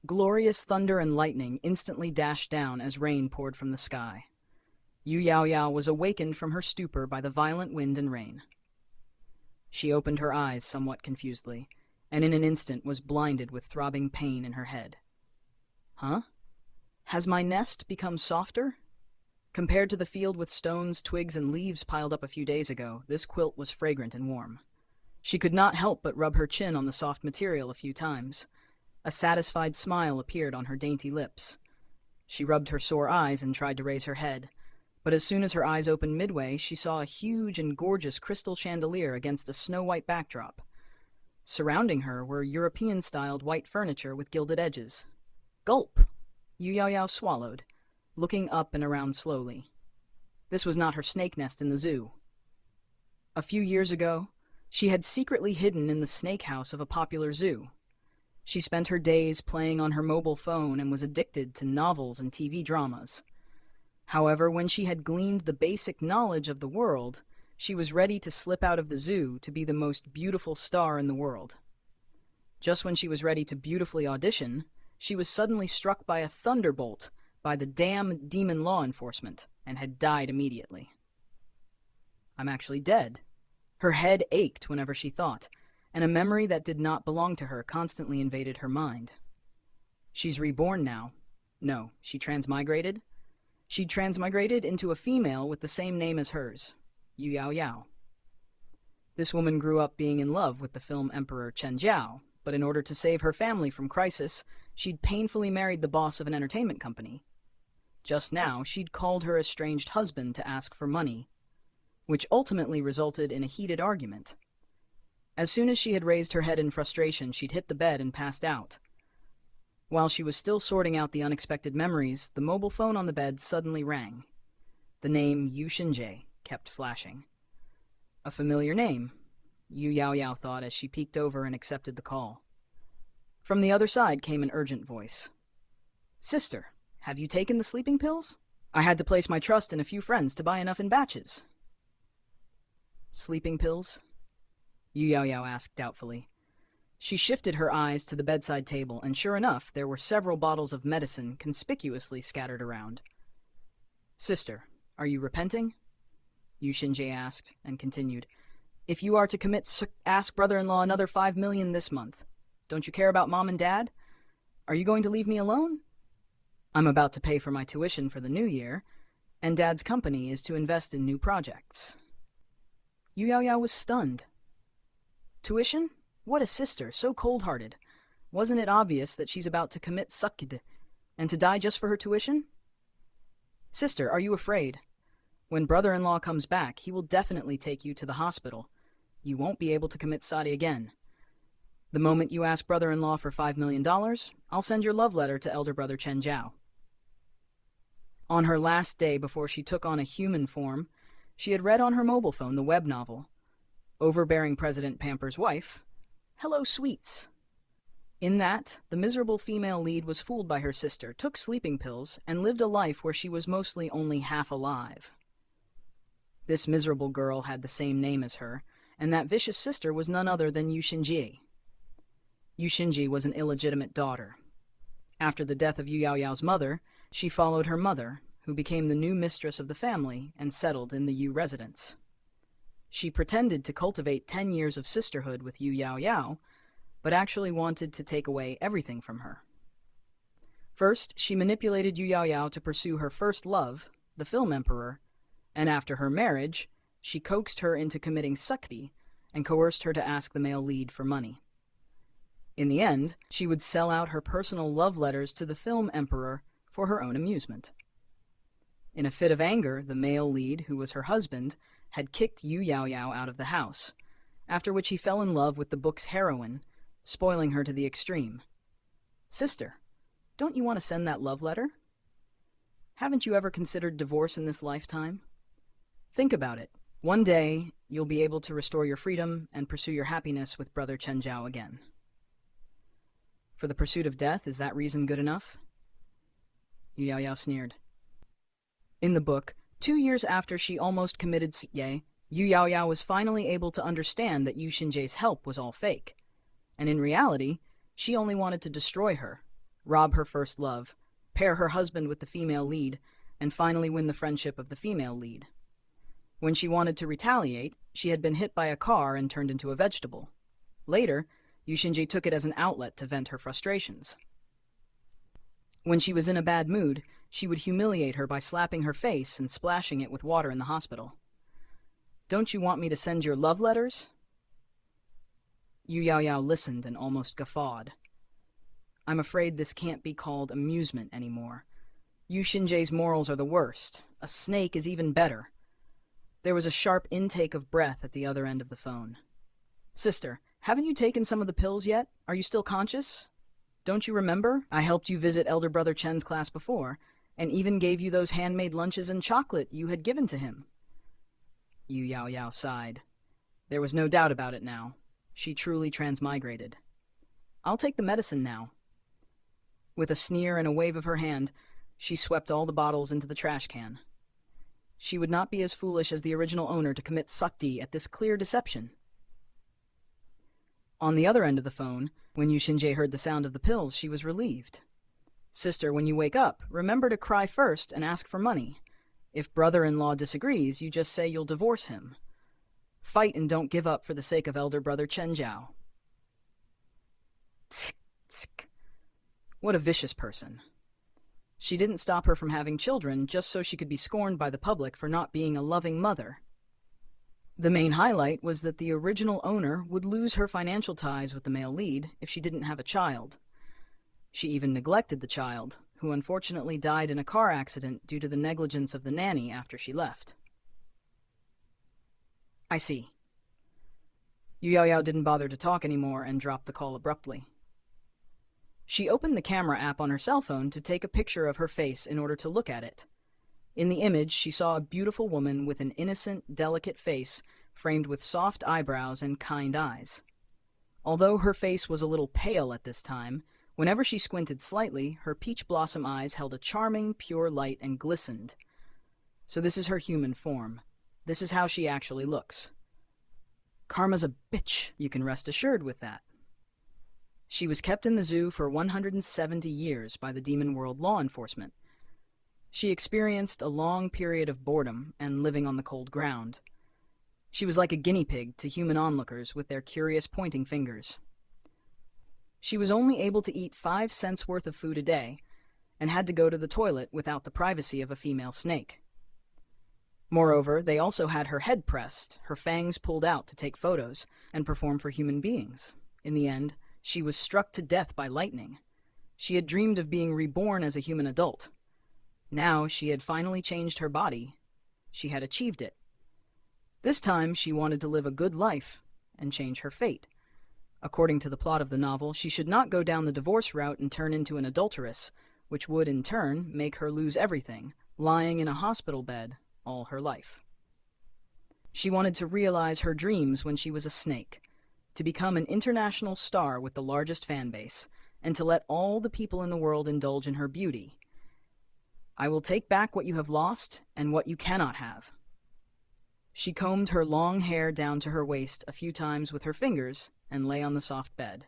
Glorious thunder and lightning instantly dashed down as rain poured from the sky. Yu Yaoyao was awakened from her stupor by the violent wind and rain. She opened her eyes somewhat confusedly, and in an instant was blinded with throbbing pain in her head. Huh? Has my nest become softer? Compared to the field with stones, twigs, and leaves piled up a few days ago, this quilt was fragrant and warm. She could not help but rub her chin on the soft material a few times. A satisfied smile appeared on her dainty lips. She rubbed her sore eyes and tried to raise her head, but as soon as her eyes opened midway, she saw a huge and gorgeous crystal chandelier against a snow-white backdrop. Surrounding her were European-styled white furniture with gilded edges. Gulp! Yu Yaoyao swallowed, looking up and around slowly. This was not her snake nest in the zoo. A few years ago, she had secretly hidden in the snake house of a popular zoo. She spent her days playing on her mobile phone and was addicted to novels and TV dramas. However, when she had gleaned the basic knowledge of the world, she was ready to slip out of the zoo to be the most beautiful star in the world. Just when she was ready to beautifully audition, she was suddenly struck by a thunderbolt by the damn demon law enforcement and had died immediately. I'm actually dead. Her head ached whenever she thought, and a memory that did not belong to her constantly invaded her mind. She's reborn now. No, she transmigrated? She'd transmigrated into a female with the same name as hers, Yu Yaoyao. This woman grew up being in love with the film Emperor Chen Jiao, but in order to save her family from crisis, she'd painfully married the boss of an entertainment company. Just now, she'd called her estranged husband to ask for money, which ultimately resulted in a heated argument. As soon as she had raised her head in frustration, she'd hit the bed and passed out. While she was still sorting out the unexpected memories, the mobile phone on the bed suddenly rang. The name Yu Shinjae kept flashing. A familiar name, Yu Yaoyao thought as she peeked over and accepted the call. From the other side came an urgent voice. Sister, have you taken the sleeping pills? I had to place my trust in a few friends to buy enough in batches. Sleeping pills? Yu Yaoyao asked doubtfully. She shifted her eyes to the bedside table, and sure enough, there were several bottles of medicine conspicuously scattered around. Sister, are you repenting? Yu Shinjae asked, and continued. If you are to commit, ask brother-in-law another 5 million this month. Don't you care about mom and dad? Are you going to leave me alone? I'm about to pay for my tuition for the new year, and dad's company is to invest in new projects. Yu Yaoyao was stunned. Tuition? What a sister, so cold-hearted. Wasn't it obvious that she's about to commit suicide and to die just for her tuition? Sister, are you afraid? When brother-in-law comes back, he will definitely take you to the hospital. You won't be able to commit sati again. The moment you ask brother-in-law for $5 million, I'll send your love letter to elder brother Chen Jiao. On her last day before she took on a human form, she had read on her mobile phone the web novel, Overbearing President Pamper's Wife, Hello, Sweets. In that, the miserable female lead was fooled by her sister, took sleeping pills, and lived a life where she was mostly only half alive. This miserable girl had the same name as her, and that vicious sister was none other than Yu Shinji. Yu Shinji was an illegitimate daughter. After the death of Yu Yaoyao's mother, she followed her mother, who became the new mistress of the family and settled in the Yu residence. She pretended to cultivate 10 years of sisterhood with Yu Yaoyao, but actually wanted to take away everything from her. First, she manipulated Yu Yaoyao to pursue her first love, the film emperor, and after her marriage, she coaxed her into committing suicide and coerced her to ask the male lead for money. In the end, she would sell out her personal love letters to the film emperor for her own amusement. In a fit of anger, the male lead, who was her husband, had kicked Yu Yaoyao out of the house, after which he fell in love with the book's heroine, spoiling her to the extreme. Sister, don't you want to send that love letter? Haven't you ever considered divorce in this lifetime? Think about it. One day, you'll be able to restore your freedom and pursue your happiness with Brother Chen Jiao again. For the pursuit of death, is that reason good enough? Yu Yaoyao sneered. In the book, 2 years after she almost committed suicide, Yu Yaoyao was finally able to understand that Yu Shinjae's help was all fake, and in reality, she only wanted to destroy her, rob her first love, pair her husband with the female lead, and finally win the friendship of the female lead. When she wanted to retaliate, she had been hit by a car and turned into a vegetable. Later, Yushinji took it as an outlet to vent her frustrations. When she was in a bad mood, she would humiliate her by slapping her face and splashing it with water in the hospital. "Don't you want me to send your love letters?" Yu Yaoyao listened and almost guffawed. "I'm afraid this can't be called amusement anymore. Yushinji's morals are the worst. A snake is even better." There was a sharp intake of breath at the other end of the phone. "Sister, haven't you taken some of the pills yet? Are you still conscious? Don't you remember? I helped you visit Elder Brother Chen's class before, and even gave you those handmade lunches and chocolate you had given to him." Yu Yaoyao sighed. There was no doubt about it now. She truly transmigrated. "I'll take the medicine now." With a sneer and a wave of her hand, she swept all the bottles into the trash can. She would not be as foolish as the original owner to commit sukti at this clear deception. On the other end of the phone, when Yushinji heard the sound of the pills, she was relieved. "Sister, when you wake up, remember to cry first and ask for money. If brother-in-law disagrees, you just say you'll divorce him. Fight and don't give up for the sake of Elder Brother Chen Jiao." Tsk, tsk. What a vicious person. She didn't stop her from having children just so she could be scorned by the public for not being a loving mother. The main highlight was that the original owner would lose her financial ties with the male lead if she didn't have a child. She even neglected the child, who unfortunately died in a car accident due to the negligence of the nanny after she left. "I see." Yu Yaoyao didn't bother to talk anymore and dropped the call abruptly. She opened the camera app on her cell phone to take a picture of her face in order to look at it. In the image, she saw a beautiful woman with an innocent, delicate face framed with soft eyebrows and kind eyes. Although her face was a little pale at this time, whenever she squinted slightly, her peach blossom eyes held a charming, pure light and glistened. So this is her human form. This is how she actually looks. Karma's a bitch, you can rest assured with that. She was kept in the zoo for 170 years by the Demon World law enforcement. She experienced a long period of boredom and living on the cold ground. She was like a guinea pig to human onlookers with their curious pointing fingers. She was only able to eat 5 cents worth of food a day and had to go to the toilet without the privacy of a female snake. Moreover, they also had her head pressed, her fangs pulled out to take photos and perform for human beings. In the end, she was struck to death by lightning. She had dreamed of being reborn as a human adult. Now she had finally changed her body. She had achieved it. This time she wanted to live a good life and change her fate. According to the plot of the novel, she should not go down the divorce route and turn into an adulteress, which would in turn make her lose everything, lying in a hospital bed all her life. She wanted to realize her dreams when she was a snake, to become an international star with the largest fan base, and to let all the people in the world indulge in her beauty. "I will take back what you have lost and what you cannot have." She combed her long hair down to her waist a few times with her fingers and lay on the soft bed.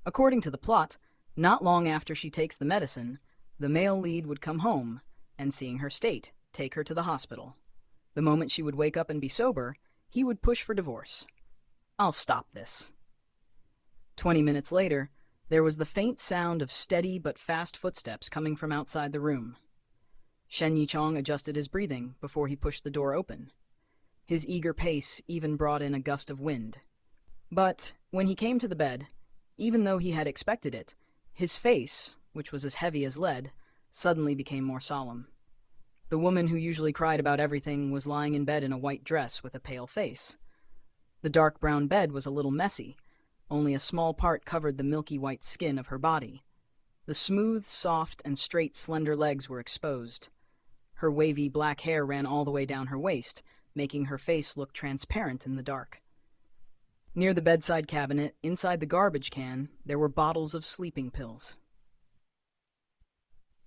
According to the plot, not long after she takes the medicine, the male lead would come home and, seeing her state, take her to the hospital. The moment she would wake up and be sober, he would push for divorce. I'll stop this. 20 minutes later, there was the faint sound of steady but fast footsteps coming from outside the room. Shen Yichong adjusted his breathing before he pushed the door open. His eager pace even brought in a gust of wind. But when he came to the bed, even though he had expected it, his face, which was as heavy as lead, suddenly became more solemn. The woman who usually cried about everything was lying in bed in a white dress with a pale face. The dark brown bed was a little messy. Only a small part covered the milky white skin of her body. The smooth, soft, and straight, slender legs were exposed. Her wavy black hair ran all the way down her waist, making her face look transparent in the dark. Near the bedside cabinet, inside the garbage can, there were bottles of sleeping pills.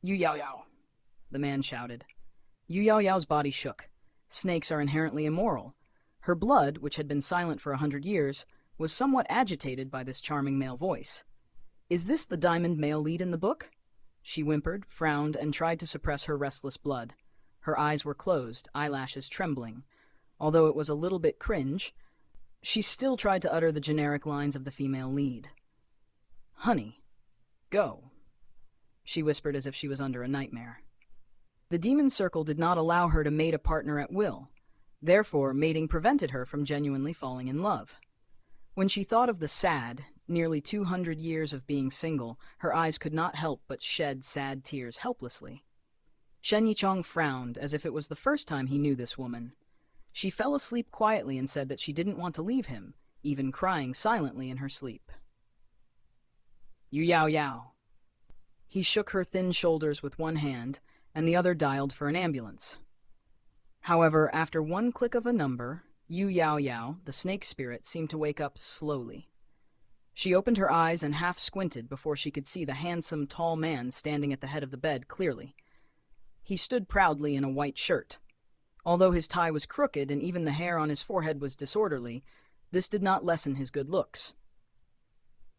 "Yu Yaoyao," the man shouted. Yu Yaoyao's body shook. Snakes are inherently immoral. Her blood, which had been silent for 100 years, was somewhat agitated by this charming male voice. Is this the diamond male lead in the book? She whimpered, frowned, and tried to suppress her restless blood. Her eyes were closed, eyelashes trembling. Although it was a little bit cringe, she still tried to utter the generic lines of the female lead. "Honey, go," she whispered as if she was under a nightmare. The demon circle did not allow her to mate a partner at will. Therefore, mating prevented her from genuinely falling in love. When she thought of the sad, nearly 200 years of being single, her eyes could not help but shed sad tears helplessly. Shen Yichong frowned as if it was the first time he knew this woman. She fell asleep quietly and said that she didn't want to leave him, even crying silently in her sleep. "Yu Yao Yao." He shook her thin shoulders with one hand, and the other dialed for an ambulance. However, after one click of a number, Yu Yao Yao, the snake spirit, seemed to wake up slowly. She opened her eyes and half squinted before she could see the handsome, tall man standing at the head of the bed clearly. He stood proudly in a white shirt. Although his tie was crooked and even the hair on his forehead was disorderly, this did not lessen his good looks.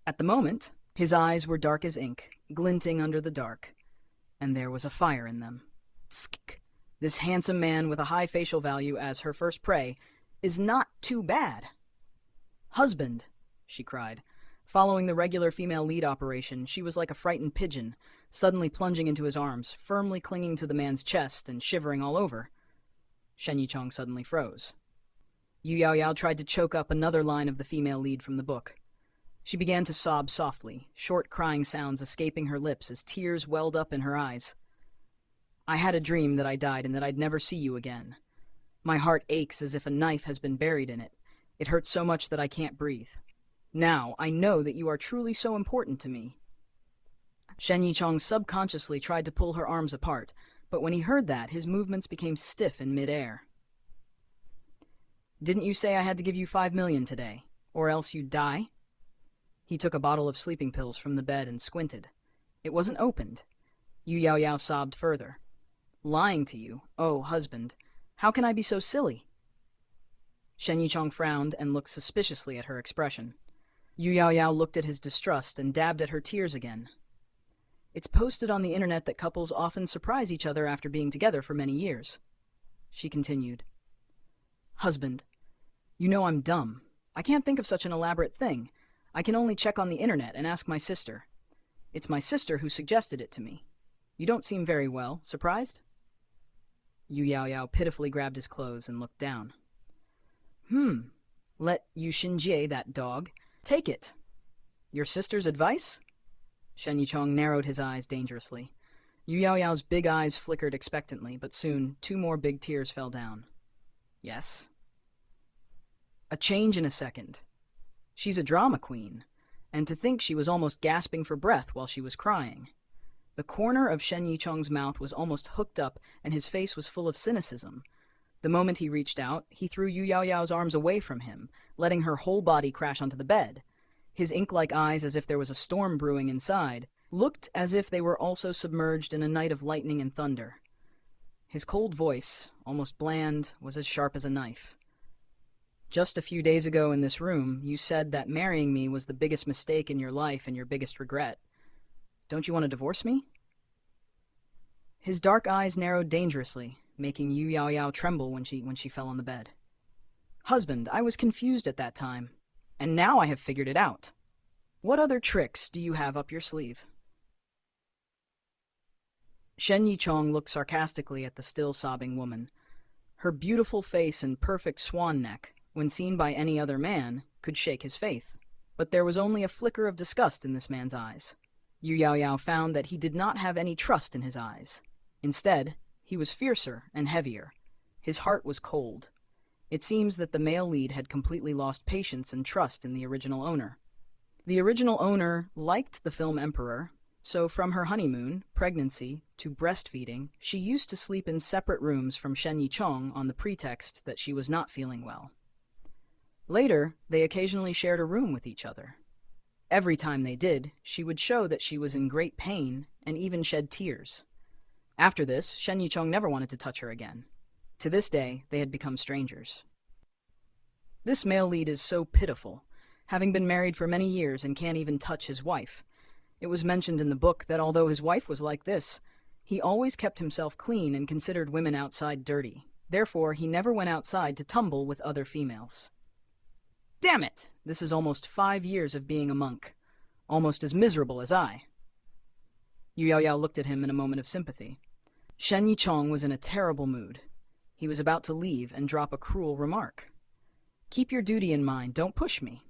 At the moment, his eyes were dark as ink, glinting under the dark, and there was a fire in them. Tsk. This handsome man with a high facial value as her first prey is not too bad. "Husband," she cried. Following the regular female lead operation, she was like a frightened pigeon, suddenly plunging into his arms, firmly clinging to the man's chest and shivering all over. Shen Yichong suddenly froze. Yu Yao Yao tried to choke up another line of the female lead from the book. She began to sob softly, short crying sounds escaping her lips as tears welled up in her eyes. "I had a dream that I died and that I'd never see you again. My heart aches as if a knife has been buried in it. It hurts so much that I can't breathe. Now I know that you are truly so important to me." Shen Yichong subconsciously tried to pull her arms apart, but when he heard that, his movements became stiff in midair. "Didn't you say I had to give you 5 million today, or else you'd die?" He took a bottle of sleeping pills from the bed and squinted. It wasn't opened. Yu Yao Yao sobbed further. "Lying to you? Oh, husband. How can I be so silly?" Shen Yichong frowned and looked suspiciously at her expression. Yu Yao Yao looked at his distrust and dabbed at her tears again. "It's posted on the internet that couples often surprise each other after being together for many years." She continued. "Husband, you know I'm dumb. I can't think of such an elaborate thing. I can only check on the internet and ask my sister. It's my sister who suggested it to me. You don't seem very well. Surprised?" Yu Yao Yao pitifully grabbed his clothes and looked down. Let Yu Xinjie, that dog, take it." "Your sister's advice?" Shen Yichong narrowed his eyes dangerously. Yu Yao Yao's big eyes flickered expectantly, but soon 2 more big tears fell down. "Yes." A change in a second. She's a drama queen, and to think she was almost gasping for breath while she was crying. The corner of Shen Yichong's mouth was almost hooked up, and his face was full of cynicism. The moment he reached out, he threw Yu Yao Yao's arms away from him, letting her whole body crash onto the bed. His ink-like eyes, as if there was a storm brewing inside, looked as if they were also submerged in a night of lightning and thunder. His cold voice, almost bland, was as sharp as a knife. "Just a few days ago in this room, you said that marrying me was the biggest mistake in your life and your biggest regret. Don't you want to divorce me?" His dark eyes narrowed dangerously, making Yu Yao Yao tremble when she fell on the bed. "Husband, I was confused at that time, and now I have figured it out. What other tricks do you have up your sleeve?" Shen Yichong looked sarcastically at the still sobbing woman. Her beautiful face and perfect swan neck, when seen by any other man, could shake his faith. But there was only a flicker of disgust in this man's eyes. Yu Yao Yao found that he did not have any trust in his eyes. Instead, he was fiercer and heavier. His heart was cold. It seems that the male lead had completely lost patience and trust in the original owner. The original owner liked the film Emperor, so from her honeymoon, pregnancy, to breastfeeding, she used to sleep in separate rooms from Shen Yichong on the pretext that she was not feeling well. Later, they occasionally shared a room with each other. Every time they did, she would show that she was in great pain and even shed tears. After this, Shen Yichong never wanted to touch her again. To this day, they had become strangers. This male lead is so pitiful, having been married for many years and can't even touch his wife. It was mentioned in the book that although his wife was like this, he always kept himself clean and considered women outside dirty. Therefore, he never went outside to tumble with other females. Damn it! This is almost 5 years of being a monk. Almost as miserable as I. Yu Yaoyao looked at him in a moment of sympathy. Shen Yichong was in a terrible mood. He was about to leave and drop a cruel remark. Keep your duty in mind, don't push me.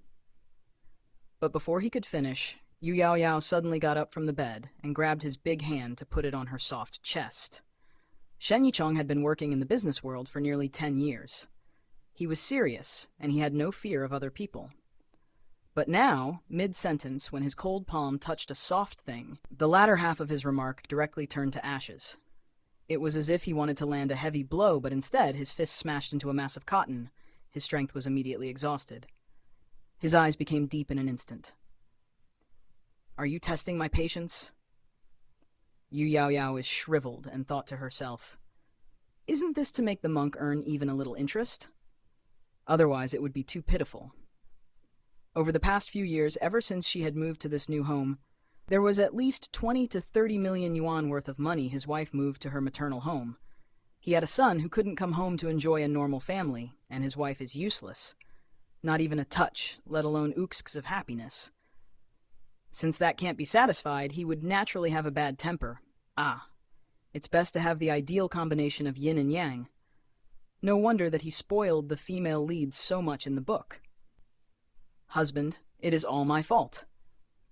But before he could finish, Yu Yaoyao suddenly got up from the bed and grabbed his big hand to put it on her soft chest. Shen Yichong had been working in the business world for nearly 10 years. He was serious, and he had no fear of other people. But now, mid-sentence, when his cold palm touched a soft thing, the latter half of his remark directly turned to ashes. It was as if he wanted to land a heavy blow, but instead his fist smashed into a mass of cotton. His strength was immediately exhausted. His eyes became deep in an instant. Are you testing my patience? Yu Yaoyao was shriveled and thought to herself, isn't this to make the monk earn even a little interest? Otherwise it would be too pitiful. Over the past few years, ever since she had moved to this new home, there was at least 20 to 30 million yuan worth of money his wife moved to her maternal home. He had a son who couldn't come home to enjoy a normal family, and his wife is useless. Not even a touch, let alone ooksks of happiness. Since that can't be satisfied, he would naturally have a bad temper. It's best to have the ideal combination of yin and yang. No wonder that he spoiled the female leads so much in the book. Husband, it is all my fault.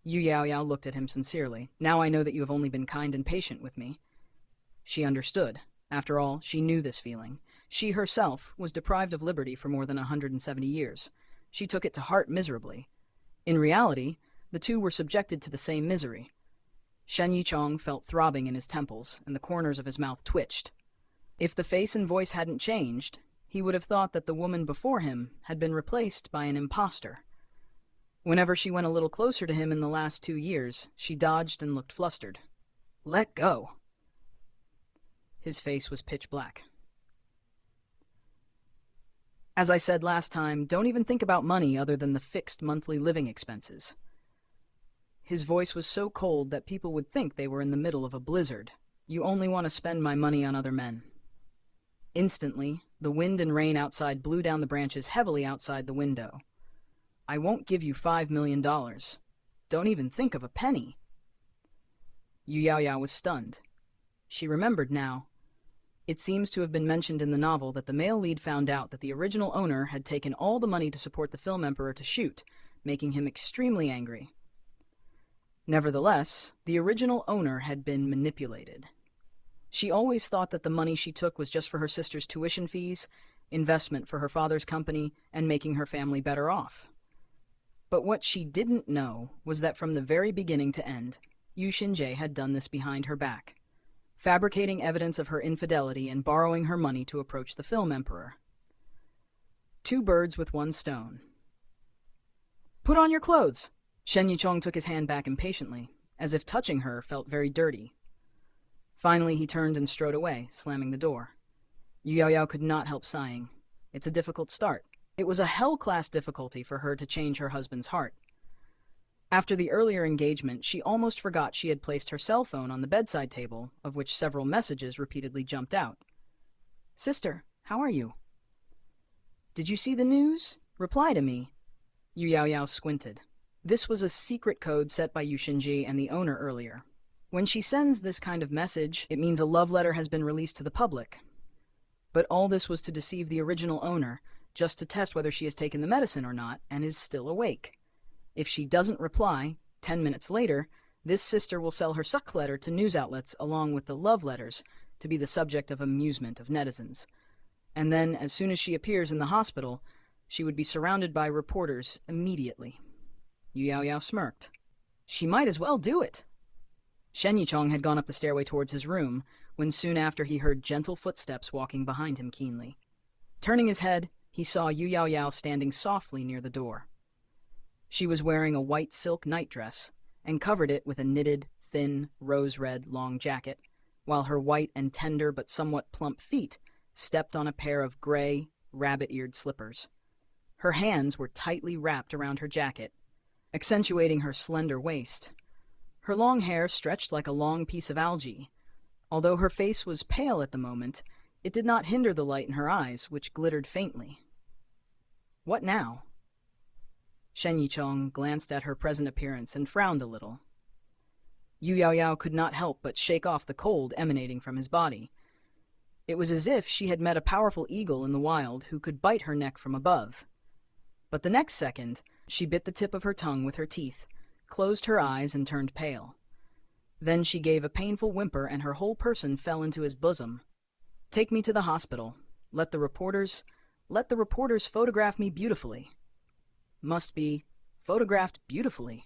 Yu Yaoyao looked at him sincerely. Now I know that you have only been kind and patient with me. She understood. After all, she knew this feeling. She herself was deprived of liberty for more than 170 years. She took it to heart miserably. In reality, the two were subjected to the same misery. Shen Yichong felt throbbing in his temples, and the corners of his mouth twitched. If the face and voice hadn't changed, he would have thought that the woman before him had been replaced by an impostor. Whenever she went a little closer to him in the last 2 years, she dodged and looked flustered. Let go. His face was pitch black. As I said last time, don't even think about money other than the fixed monthly living expenses. His voice was so cold that people would think they were in the middle of a blizzard. You only want to spend my money on other men. Instantly, the wind and rain outside blew down the branches heavily outside the window. I won't give you $5 million. Don't even think of a penny. Yu Yaoyao was stunned. She remembered now. It seems to have been mentioned in the novel that the male lead found out that the original owner had taken all the money to support the film emperor to shoot, making him extremely angry. Nevertheless, the original owner had been manipulated. She always thought that the money she took was just for her sister's tuition fees, investment for her father's company, and making her family better off. But what she didn't know was that from the very beginning to end, Yu Xinjie had done this behind her back, fabricating evidence of her infidelity and borrowing her money to approach the film emperor. 2 birds with 1 stone. Put on your clothes! Shen Yichong took his hand back impatiently, as if touching her felt very dirty. Finally, he turned and strode away, slamming the door. Yu Yaoyao could not help sighing. It's a difficult start. It was a hell-class difficulty for her to change her husband's heart. After the earlier engagement, she almost forgot she had placed her cell phone on the bedside table, of which several messages repeatedly jumped out. Sister, how are you? Did you see the news? Reply to me. Yu Yaoyao squinted. This was a secret code set by Yu Xinjie and the owner earlier. When she sends this kind of message, it means a love letter has been released to the public. But all this was to deceive the original owner, just to test whether she has taken the medicine or not and is still awake. If she doesn't reply, 10 minutes later, this sister will sell her suck letter to news outlets along with the love letters to be the subject of amusement of netizens. And then, as soon as she appears in the hospital, she would be surrounded by reporters immediately. Yu Yaoyao smirked. She might as well do it. Shen Yichong had gone up the stairway towards his room, when soon after he heard gentle footsteps walking behind him keenly. Turning his head, he saw Yu Yaoyao standing softly near the door. She was wearing a white silk nightdress, and covered it with a knitted, thin, rose-red long jacket, while her white and tender but somewhat plump feet stepped on a pair of gray, rabbit-eared slippers. Her hands were tightly wrapped around her jacket, accentuating her slender waist. Her long hair stretched like a long piece of algae. Although her face was pale at the moment, it did not hinder the light in her eyes, which glittered faintly. What now? Shen Yichong glanced at her present appearance and frowned a little. Yu Yaoyao could not help but shake off the cold emanating from his body. It was as if she had met a powerful eagle in the wild who could bite her neck from above. But the next second, she bit the tip of her tongue with her teeth, closed her eyes and turned pale. Then she gave a painful whimper and her whole person fell into his bosom. Take me to the hospital. Let the reporters photograph me beautifully. Must be photographed beautifully.